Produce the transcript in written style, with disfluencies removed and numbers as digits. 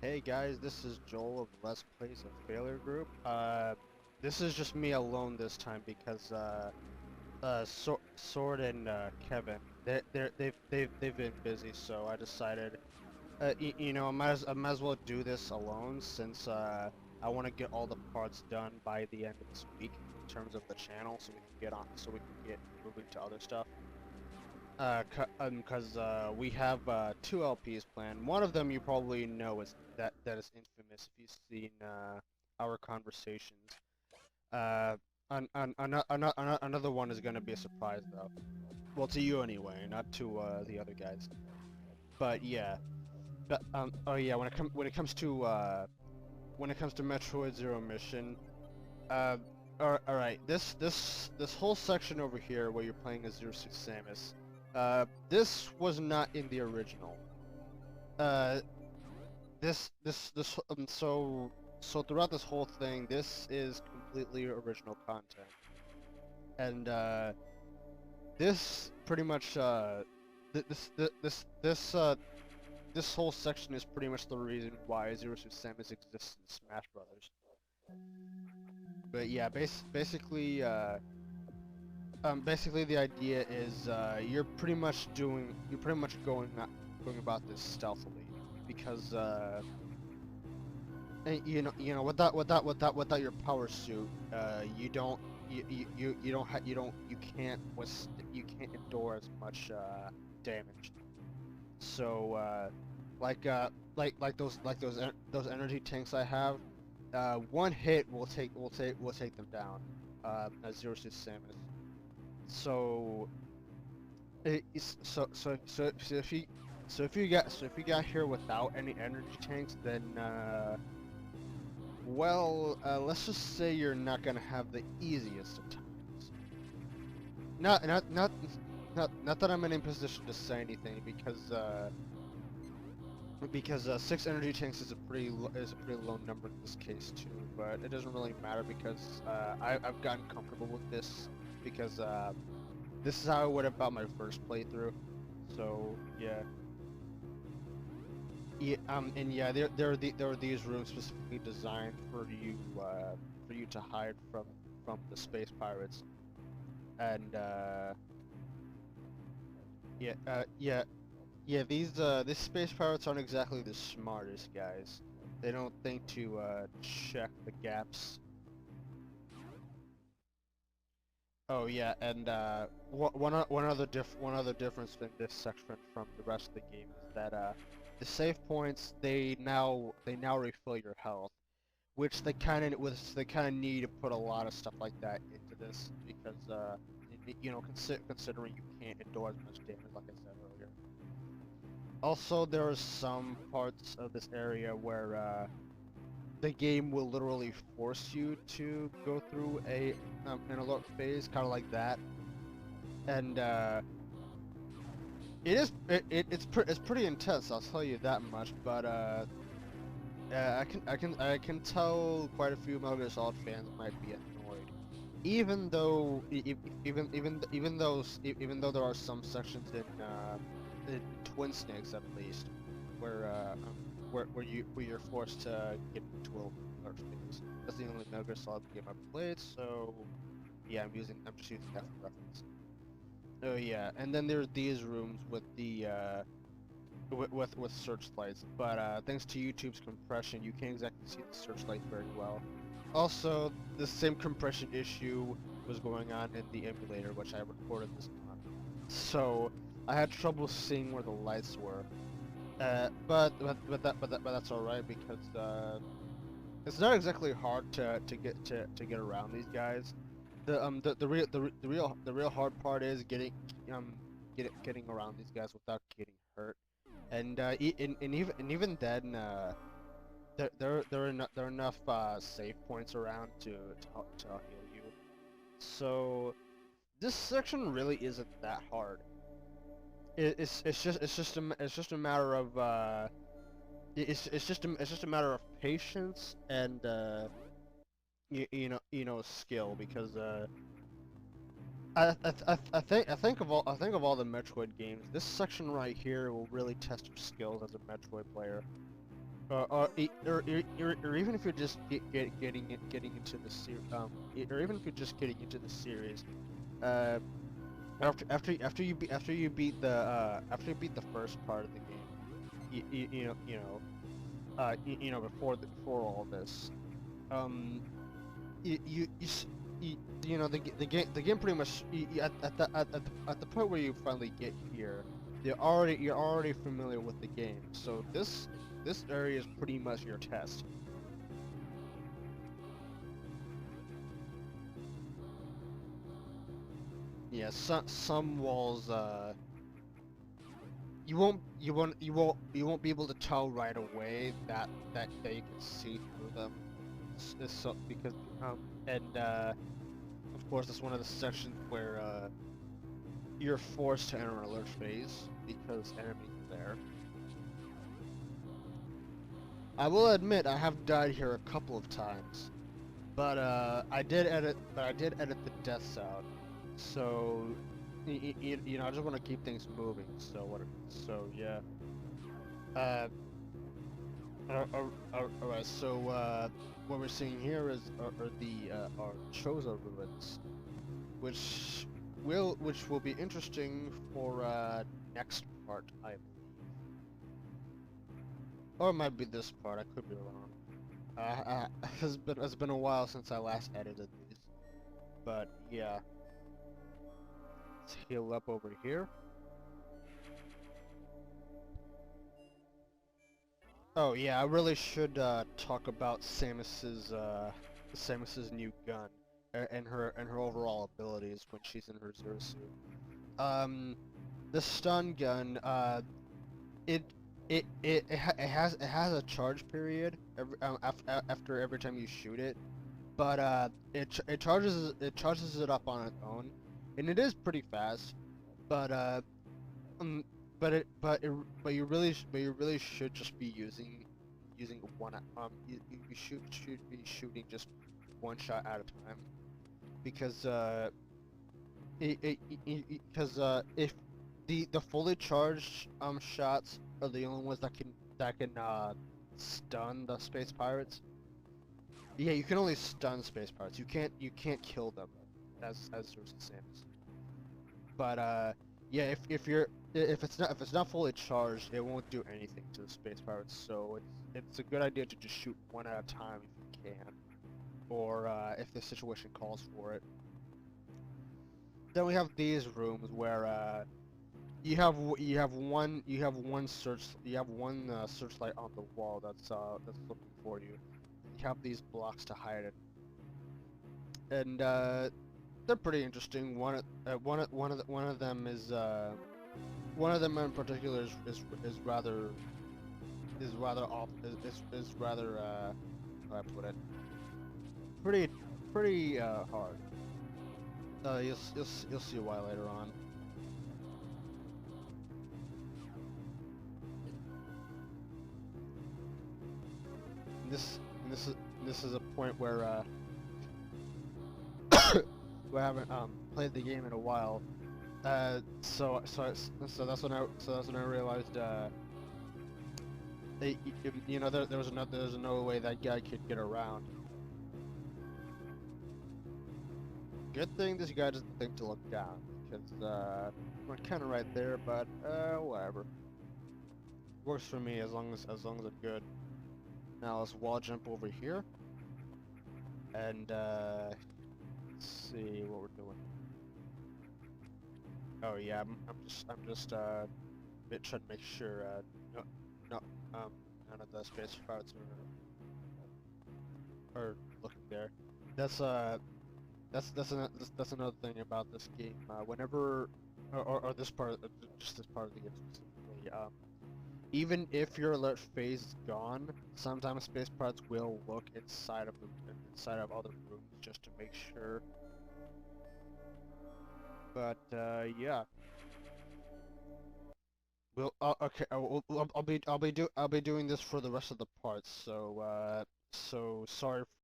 Hey guys, this is Joel of Let's Plays of Failure Group. This is just me alone this time because Sword and Kevin, they've been busy, so I decided, I might as well do this alone since I want to get all the parts done by the end of this week in terms of the channel, so we can get moving to other stuff. Cause we have two LPs planned. One of them you probably know is that is infamous if you've seen our conversations. Uh, Another one is gonna be a surprise though. Well, to you anyway, not to the other guys. But yeah, oh yeah, when it comes to Metroid Zero Mission, uh, all right, this whole section over here where you're playing as Zero Suit Samus, this was not in the original. Uh, so throughout this whole thing, this is completely original content, and this pretty much th this th this whole section is pretty much the reason why Zero Suit Samus exists in Smash Brothers. But yeah, basically the idea is you're pretty much going about this stealthily because and without your power suit, you don't you don't ha you can't endure as much damage. So those energy tanks I have, one hit will take them down. As Zero Suit Samus. So so if you got here without any energy tanks, then let's just say you're not gonna have the easiest of times. Not not not not that I'm in a position to say anything because 6 energy tanks is a pretty low number in this case too. But it doesn't really matter because I've gotten comfortable with this because this is how I went about my first playthrough. So yeah. Yeah, and yeah, there are these rooms specifically designed for you to hide from the space pirates, and yeah, these space pirates aren't exactly the smartest guys. They don't think to check the gaps. Oh yeah, and one other difference in this section from the rest of the game is that the save points they now refill your health, which they kind of need to put a lot of stuff like that into this because considering you can't endure as much damage like I said earlier. Also, there are some parts of this area where the game will literally force you to go through an alert phase, kind of like that, and it's pretty intense. I'll tell you that much. But I can tell quite a few Metal Gear Solid fans might be annoyed, even though even though there are some sections in Twin Snakes at least where where you're forced to get into a large phase. That's the only Metal Gear Solid game I've played, so yeah, I'm just using that for reference. Oh yeah, and then there are these rooms with the with searchlights, but thanks to YouTube's compression, you can't exactly see the searchlight very well. Also, the same compression issue was going on in the emulator, which I recorded this time. So I had trouble seeing where the lights were. But that's all right because it's not exactly hard to get around these guys. The real hard part is getting around these guys without getting hurt. And and even then there are enough save points around to heal you. So this section really isn't that hard. It's just a matter of it's just a matter of patience and you know skill because I think of all the Metroid games, this section right here will really test your skills as a Metroid player. or even if you're just getting into the or even if you're just getting into the series, uh, after you beat the first part of the game, before all this, um, the game pretty much at the point where you finally get here, you're already familiar with the game. So this area is pretty much your test. Yeah, some walls you won't be able to tell right away that you can see through them. So because and of course that's one of the sections where you're forced to enter an alert phase because enemies are there. I will admit I have died here a couple of times, but I did edit the deaths out. So I just want to keep things moving. So yeah. Uh, Alright, so what we're seeing here are the are Chozo ruins, which will be interesting for next part, I believe. Or it might be this part. I could be wrong. It's been a while since I last edited these, but yeah. Let's heal up over here. Oh yeah, I really should talk about Samus's new gun and her overall abilities when she's in her Zero suit. Um, the stun gun, it it has a charge period after every time you shoot it, but it charges it up on its own, and it is pretty fast, but um, but you really should just be using one you should be shooting just one shot at a time because if the fully charged shots are the only ones that can stun the space pirates. Yeah, you can only stun space pirates. You can't kill them as Source Samus. But yeah, if it's not fully charged, it won't do anything to the space pirates. So it's a good idea to just shoot one at a time if you can, or if the situation calls for it. Then we have these rooms where you have one searchlight on the wall that's looking for you. You have these blocks to hide it, and they're pretty interesting. One of them in particular is rather off is rather how do I put it, pretty hard. You'll see why later on. This is a point where we haven't played the game in a while. So that's when I realized there was no way that guy could get around. Good thing this guy doesn't think to look down, because we're kind of right there, but whatever. Works for me as long as I'm good. Now let's wall jump over here, and let's see what we're doing. Oh yeah, I'm just trying to make sure no no none of the space pirates are looking there. That's that's another thing about this game. Whenever or this part, just this part of the game specifically, even if your alert phase is gone, sometimes space pirates will look inside of other rooms just to make sure. But yeah, okay. I'll be doing this for the rest of the parts. So so sorry